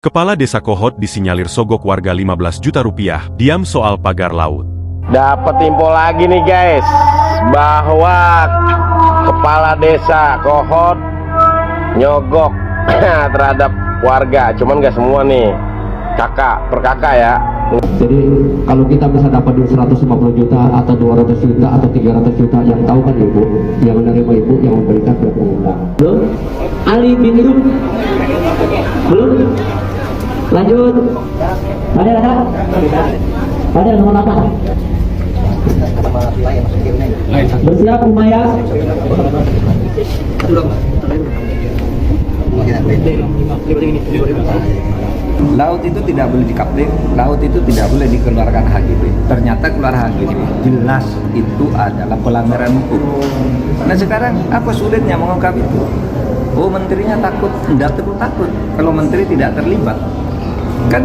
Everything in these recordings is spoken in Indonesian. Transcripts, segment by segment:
Kepala Desa Kohot disinyalir sogok warga 15 juta rupiah, diam soal pagar laut. Dapat info lagi nih guys, bahwa Kepala Desa Kohot nyogok terhadap warga, cuman gak semua nih, kakak per kakak ya. Jadi kalau kita bisa dapat duit 150 juta atau 200 juta atau 300 juta, yang tahu kan ibu, yang menerima ibu, yang memberikan pihak pengundang. Belum? Ali bin Hidup? Belum? Lanjut. Ada? Ada nomor apa? Bersiap Umaya. Laut itu tidak boleh dikapling, laut itu tidak boleh dikeluarkan HGB. Ternyata keluar HGB, jelas itu adalah pelanggaran hukum. Nah sekarang apa sulitnya mengungkap itu? Oh menterinya takut, tidak perlu takut kalau menteri tidak terlibat. Kan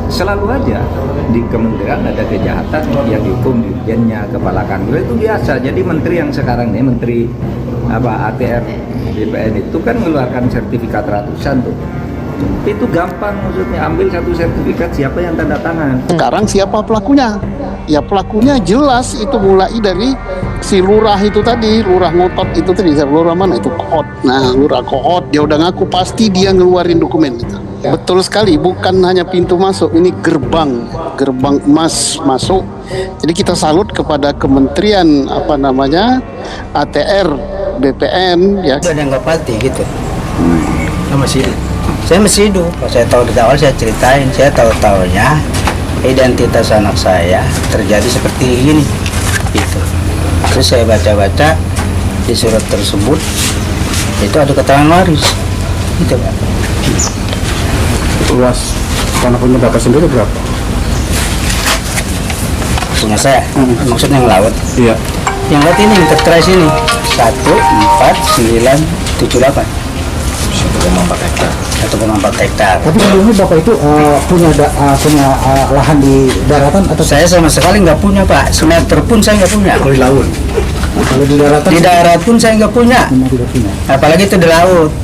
selalu aja di kementerian ada kejahatan yang dihukum dirjennya, kepala kantor itu biasa. Jadi menteri yang sekarang ini menteri ATR BPN itu kan mengeluarkan sertifikat ratusan tuh. Itu gampang, maksudnya ambil satu sertifikat, siapa yang tanda tangan. Sekarang siapa pelakunya? Ya pelakunya jelas, itu mulai dari si lurah itu tadi, lurah ngotot itu tadi, lurah mana itu, Kohot. Nah lurah Kohot dia udah ngaku pasti dia ngeluarin dokumen itu. Betul sekali, bukan hanya pintu masuk, ini gerbang emas masuk. Jadi kita salut kepada Kementerian ATR BPN ya. Ada yang nggak pasti gitu. Saya masih hidup. Saya tahu dari awal, saya ceritain, saya tahu-tahunya identitas anak saya terjadi seperti ini gitu. Terus saya baca-baca di surat tersebut itu ada keterangan waris gitu Pak. Luas tanah punya Bapak sendiri berapa? Punya saya, maksudnya yang laut. Iya. Yang laut ini, yang tertera sini 14978. 1,4 hektar. 1,4 hektar. Tapi sebelumnya Bapak itu punya lahan di daratan atau? Saya sama sekali nggak punya Pak, semeter pun saya nggak punya. Di laut. Kalau di daratan? Di darat pun saya nggak punya. Apalagi itu di laut.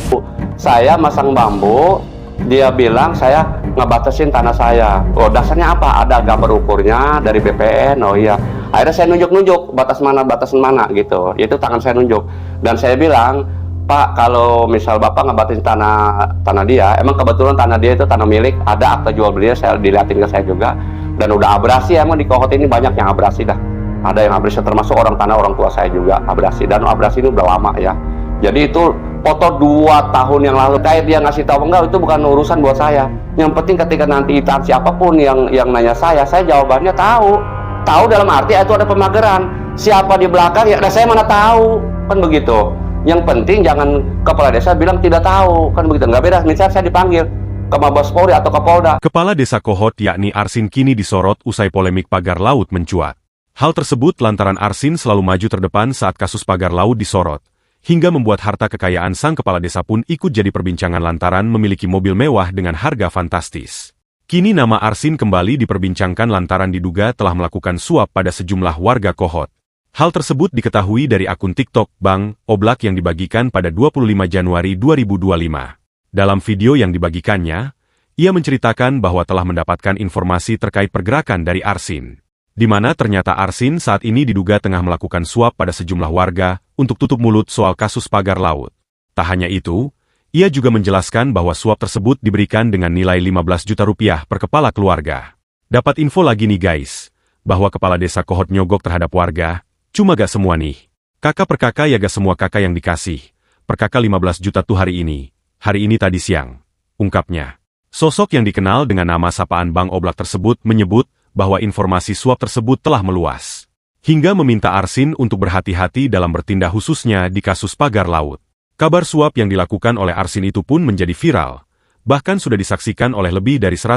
Saya masang bambu, dia bilang saya ngebatasin tanah saya. Oh dasarnya apa? Ada gambar ukurnya dari BPN. Oh iya. Akhirnya saya nunjuk batas mana gitu. Itu tangan saya nunjuk. Dan saya bilang, Pak, kalau misal Bapak ngebatasin tanah dia, emang kebetulan tanah dia itu tanah milik, ada akta jual belinya, saya dilihatin ke saya juga. Dan udah abrasi, emang di Kohot ini banyak yang abrasi dah. Ada yang abrasi, termasuk orang tua saya juga abrasi. Dan abrasi ini udah lama ya. Jadi itu foto 2 tahun yang lalu. Kayak dia ngasih tahu enggak, itu bukan urusan buat saya. Yang penting ketika nanti instansi apapun yang nanya saya jawabannya tahu. Tahu dalam arti itu ada pemageran. Siapa di belakang ya, saya mana tahu, kan begitu. Yang penting jangan kepala desa bilang tidak tahu, kan begitu. Nggak beda, misalnya saya dipanggil ke Mabes Polri atau ke Polda. Kepala Desa Kohot yakni Arsin kini disorot usai polemik pagar laut mencuat. Hal tersebut lantaran Arsin selalu maju terdepan saat kasus pagar laut disorot, hingga membuat harta kekayaan sang kepala desa pun ikut jadi perbincangan lantaran memiliki mobil mewah dengan harga fantastis. Kini nama Arsin kembali diperbincangkan lantaran diduga telah melakukan suap pada sejumlah warga Kohot. Hal tersebut diketahui dari akun TikTok Bang Oblak yang dibagikan pada 25 Januari 2025. Dalam video yang dibagikannya, ia menceritakan bahwa telah mendapatkan informasi terkait pergerakan dari Arsin, di mana ternyata Arsin saat ini diduga tengah melakukan suap pada sejumlah warga untuk tutup mulut soal kasus pagar laut. Tak hanya itu, ia juga menjelaskan bahwa suap tersebut diberikan dengan nilai 15 juta rupiah per kepala keluarga. Dapat info lagi nih guys, bahwa kepala desa Kohot nyogok terhadap warga. Cuma gak semua nih. Kakak per kakak ya gak semua kakak yang dikasih. Per kakak 15 juta tuh hari ini tadi siang. Ungkapnya. Sosok yang dikenal dengan nama sapaan Bang Oblak tersebut menyebut bahwa informasi suap tersebut telah meluas. Hingga meminta Arsin untuk berhati-hati dalam bertindak khususnya di kasus pagar laut. Kabar suap yang dilakukan oleh Arsin itu pun menjadi viral. Bahkan sudah disaksikan oleh lebih dari 100